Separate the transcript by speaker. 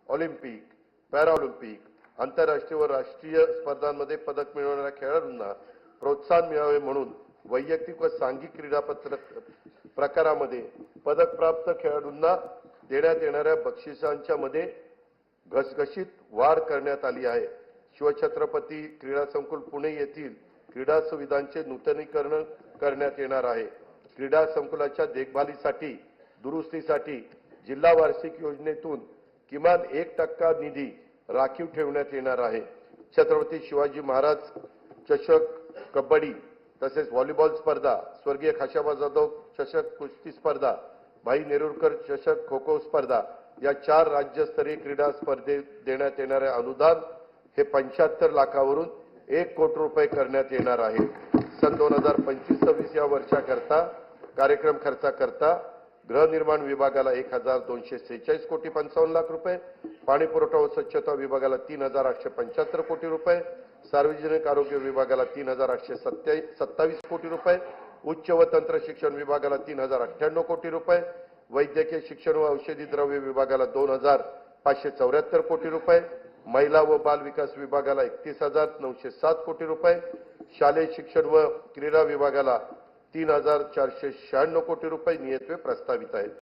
Speaker 1: Olympic, Paralympic, आंतरराष्ट्रीय व राष्ट्रीय स्पर्धांमध्ये पदक मिळवणाऱ्या खेळाडूंना प्रोत्साहन मिळावे म्हणून वैयक्तिक व सांघिक क्रीडा प्रकारामध्ये पदक प्राप्त खेळाडूंना देण्यात येणाऱ्या बक्षिसांच्या मध्ये घसघशीत वाढ करण्यात आली आहे। शिवछत्रपती क्रीडा संकुल पुणे येथील क्रीडा सुविधांचे नूतनीकरण करण्यात येणार आहे। क्रीडा संकुलाच्या देखभालीसाठी दुरुस्तीसाठी जिल्हा वार्षिक योजनेतून किमान 1% निधी राखीव ठेवण्यात येणार आहे। छत्रपती शिवाजी महाराज चषक कबड्डी तसेच व्हॉलीबॉल स्पर्धा, स्वर्गीय खाशाबा जाधव चषक कुस्ती स्पर्धा, भाई नेरुरकर चषक खो खो स्पर्धा या 4 राज्यस्तरीय क्रीडा स्पर्धेत देण्यात येणारे अनुदान हे 75 लाखावरून 1 कोटी रुपये करण्यात येणार आहे। सन 2025-26 या वर्षाकरता कार्यक्रम खर्चाकरता गृहनिर्माण विभागाला 1246 कोटी 55 लाख रुपये, पाणी पुरवठा व स्वच्छता विभागाला 3875 कोटी रुपये, सार्वजनिक आरोग्य विभागाला 3827 कोटी रुपये, उच्च व तंत्र शिक्षण विभागाला 3098 कोटी रुपये, वैद्यकीय शिक्षण व औषधी द्रव्य विभागाला 2574 कोटी रुपये, महिला व बाल विकास विभागाला 31907 कोटी रुपये, शालेय शिक्षण व क्रीडा विभागाला 3496 कोटी रुपये नियतवे प्रस्तावित आहेत।